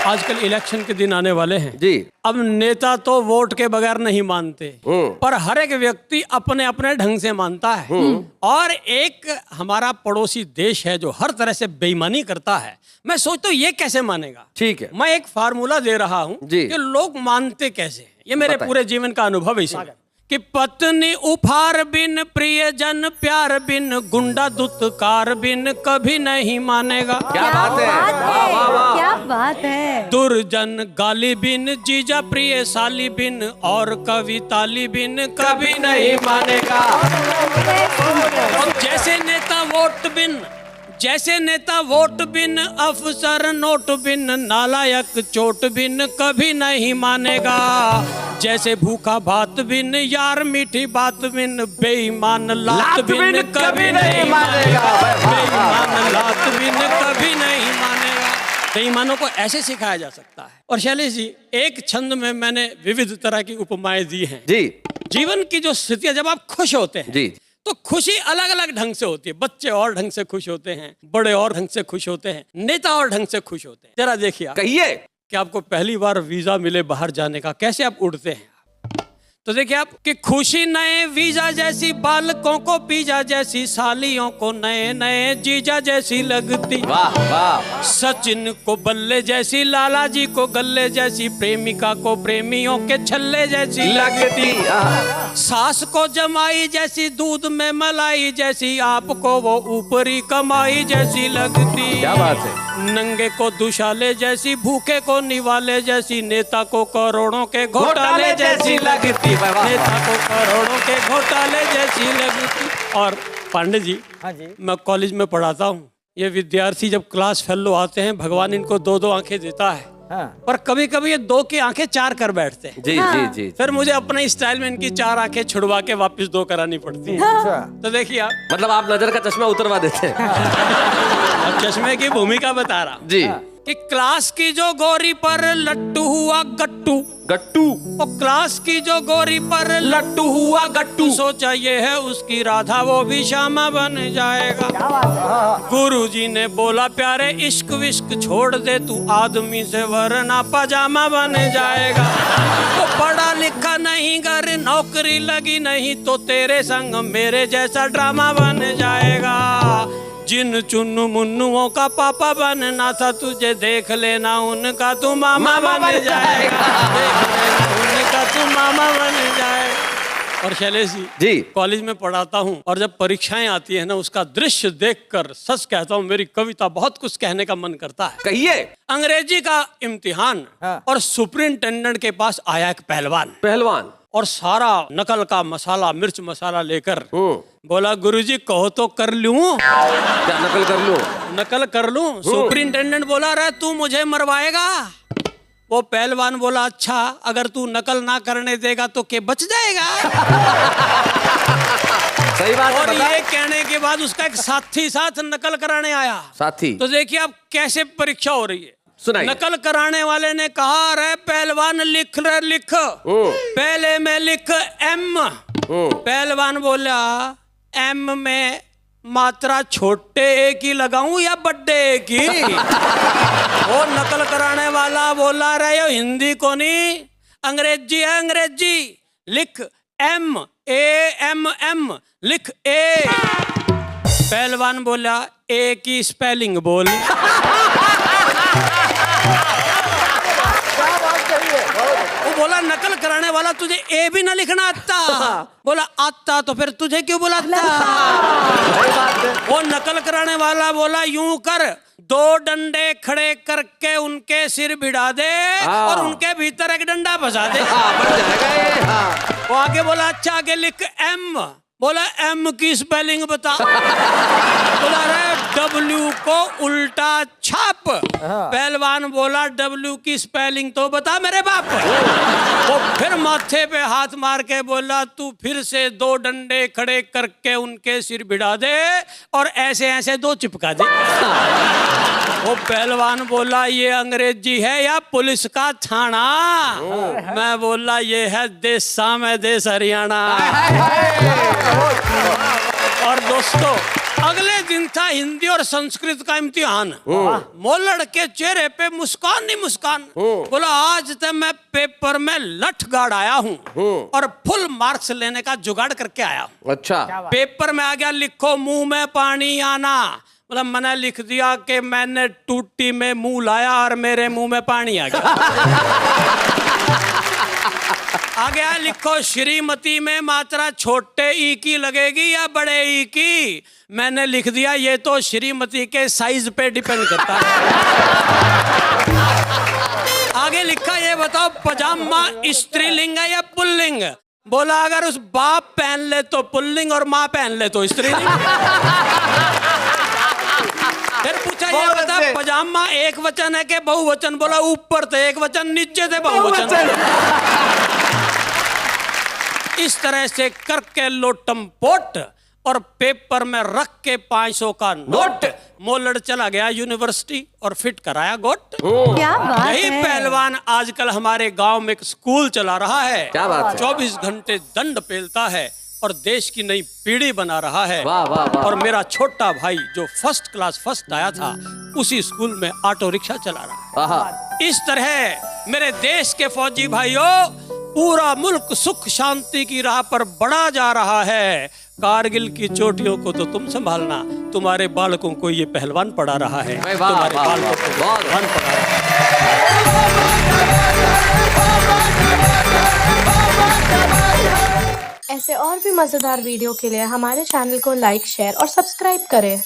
आजकल इलेक्शन के दिन आने वाले हैं जी। अब नेता तो वोट के बगैर नहीं मानते, पर हर एक व्यक्ति अपने अपने ढंग से मानता है। और एक हमारा पड़ोसी देश है जो हर तरह से बेईमानी करता है। मैं सोचता हूँ ये कैसे मानेगा। ठीक है, मैं एक फार्मूला दे रहा हूँ कि लोग मानते कैसे हैं। ये मेरे पूरे जीवन का अनुभव है इसमें कि पत्नी उपहार बिन, प्रियजन प्यार बिन, गुंडा दुत्कार बिन कभी नहीं मानेगा। क्या बात है, वाह वाह वाह, क्या बात है। दुर्जन गाली बिन, जीजा प्रिय साली बिन, और कविताली बिन कभी नहीं मानेगा। और जैसे नेता वोट बिन, जैसे नेता वोट बिन, अफसर नोट बिन, नालायक चोट बिन कभी नहीं मानेगा। जैसे भूखा भात बिन, यार मीठी बात बिन, बेईमान लात बिन कभी नहीं मानेगा। बेईमान लात बिन कभी नहीं मानेगा। बेईमानों को ऐसे सिखाया जा सकता है। और शैलेश जी, एक छंद में मैंने विविध तरह की उपमाएं दी हैं जी। जीवन की जो स्थितियां, जब आप खुश होते हैं जी, तो खुशी अलग अलग ढंग से होती है। बच्चे और ढंग से खुश होते हैं, बड़े और ढंग से खुश होते हैं, नेता और ढंग से खुश होते हैं। जरा देखिए आप, कहिए कि आपको पहली बार वीजा मिले बाहर जाने का, कैसे आप उड़ते हैं। तो देखिए आप कि खुशी नए वीजा जैसी, बालकों को पिज्जा जैसी, सालियों को नए नए जीजा जैसी लगती। वाह वाह। सचिन को बल्ले जैसी, लाला जी को गल्ले जैसी, प्रेमिका को प्रेमियों के छल्ले जैसी लगती। सास को जमाई जैसी, दूध में मलाई जैसी, आपको वो ऊपरी कमाई जैसी लगती। क्या बात है। नंगे को दुशाले जैसी, भूखे को निवाले जैसी, नेता को करोड़ों के घोटाले जैसी लगती। नेता को करोड़ों के घोटाले जैसी लगती। और पांडे जी, हाँ जी, मैं कॉलेज में पढ़ाता हूँ। ये विद्यार्थी जब क्लास फेलो आते हैं, भगवान इनको दो दो आंखें देता है। हाँ। पर कभी कभी ये दो की आंखें चार कर बैठते हैं। जी जी जी। फिर मुझे अपने स्टाइल में इनकी चार आंखें छुड़वा के वापस दो करानी पड़ती है। अच्छा। तो देखिए आप, मतलब आप नजर का चश्मा उतरवा देते हैं। अब चश्मे की भूमिका बता रहा जी। कि क्लास की जो गोरी पर लट्टू हुआ गट्टू, गट्टू। और क्लास की जो गोरी पर लट्टू हुआ गट्टू, सोचा ये है उसकी राधा, वो भी श्यामा बन जाएगा। गुरुजी ने बोला प्यारे इश्क विश्क छोड़ दे, तू आदमी से वरना पजामा बन जाएगा। तो पढ़ा लिखा नहीं, घर नौकरी लगी नहीं, तो तेरे संग मेरे जैसा ड्रामा बन जाएगा। जिन चुन्नू मुन्नुओं का पापा बनना था, तुझे देख लेना उनका तू मामा बन जाएगा। देख लेना उनका तू मामा बन जाएगा। और शैलेश जी, कॉलेज में पढ़ाता हूँ, और जब परीक्षाएं आती है ना, उसका दृश्य देखकर सच कहता हूँ मेरी कविता बहुत कुछ कहने का मन करता है। कहिए। अंग्रेजी का इम्तिहान, और सुपरिंटेंडेंट के पास आया एक पहलवान। पहलवान। और सारा नकल का मसाला, मिर्च मसाला लेकर बोला गुरुजी कहो तो कर लूं। क्या नकल कर लूं? नकल कर लूं। सुपरिंटेंडेंट बोला रहा तू मुझे मरवाएगा। वो पहलवान बोला अच्छा, अगर तू नकल ना करने देगा तो के बच जाएगा। सही बात है। और ये कहने के बाद उसका एक साथी साथ नकल कराने आया। साथी। तो देखिए अब कैसे परीक्षा हो रही है। सुनाइए। नकल कराने वाले ने कहा रे पहलवान लिख रे लिख, पहले में लिख एम। पहलवान बोला एम में मात्रा छोटे ए की लगाऊं या बड्डे ए की। वो नकल कराने वाला बोला रहे हो हिंदी को नहीं, अंग्रेजी है अंग्रेजी, लिख एम ए एम एम, लिख ए। पहलवान बोला ए की स्पेलिंग बोल। वो बोला नकल कराने वाला तुझे ए भी ना लिखना आता। बोला आता तो फिर तुझे क्यों बुलाता। वो नकल कराने वाला बोला यूं कर, दो डंडे खड़े करके उनके सिर भिड़ा दे और उनके भीतर एक डंडा फंसा दे। वो आगे बोला अच्छा आगे लिख एम। बोला एम की स्पेलिंग बता। बोला रे डब्ल्यू को उल्टा छाप। पहलवान बोला डब्ल्यू की स्पेलिंग तो बता मेरे बाप। वो फिर माथे पे हाथ मार के बोला तू फिर से दो डंडे खड़े करके उनके सिर भिड़ा दे और ऐसे ऐसे दो चिपका दे। वो पहलवान बोला ये अंग्रेजी है या पुलिस का थाना। मैं बोला ये है देश में देश हरियाणा। और दोस्तों अगले दिन था हिंदी और संस्कृत का इम्तिहान। मोलड़ के चेहरे पे मुस्कान नहीं मुस्कान। बोला आज तक मैं पेपर में लठ गाड़ आया हूँ और फुल मार्क्स लेने का जुगाड़ करके आया हूँ। अच्छा। पेपर में आ गया लिखो मुंह में पानी आना। मतलब मैंने लिख दिया कि मैंने टूटी में मुंह लाया और मेरे मुंह में पानी आ गया। आ गया लिखो श्रीमती में मात्रा छोटे ई की लगेगी या बड़े ई की। मैंने लिख दिया ये तो श्रीमती के साइज पे डिपेंड करता है। आगे लिखा ये बताओ पजामा स्त्रीलिंग है या पुल्लिंग। बोला अगर उस बाप पहन ले तो पुल्लिंग और माँ पहन ले तो स्त्रीलिंग। फिर पूछा ये बता पजामा एक वचन है कि बहुवचन। बोला ऊपर थे एक वचन नीचे थे बहुवचन। इस तरह से करके लोटम पोट और पेपर में रख के 500 का नोट मोलड़ चला गया यूनिवर्सिटी और फिट कराया गोट। क्या बात यही है। पहलवान आजकल हमारे गांव में एक स्कूल चला रहा है। क्या बात है। 24 घंटे दंड पेलता है और देश की नई पीढ़ी बना रहा है। वाह वाह वाह। और मेरा छोटा भाई जो फर्स्ट क्लास फर्स्ट आया था उसी स्कूल में ऑटो रिक्शा चला रहा आहा। है। इस तरह मेरे देश के फौजी भाइयों पूरा मुल्क सुख शांति की राह पर बढ़ा जा रहा है। कारगिल की चोटियों को तो तुम संभालना, तुम्हारे बालकों को ये पहलवान पढ़ा रहा है। वाह, तुम्हारे वाह, बालकों वाह, को वाह। पहलवान पढ़ा रहा है। ऐसे और भी मजेदार वीडियो के लिए हमारे चैनल को लाइक, शेयर और सब्सक्राइब करें।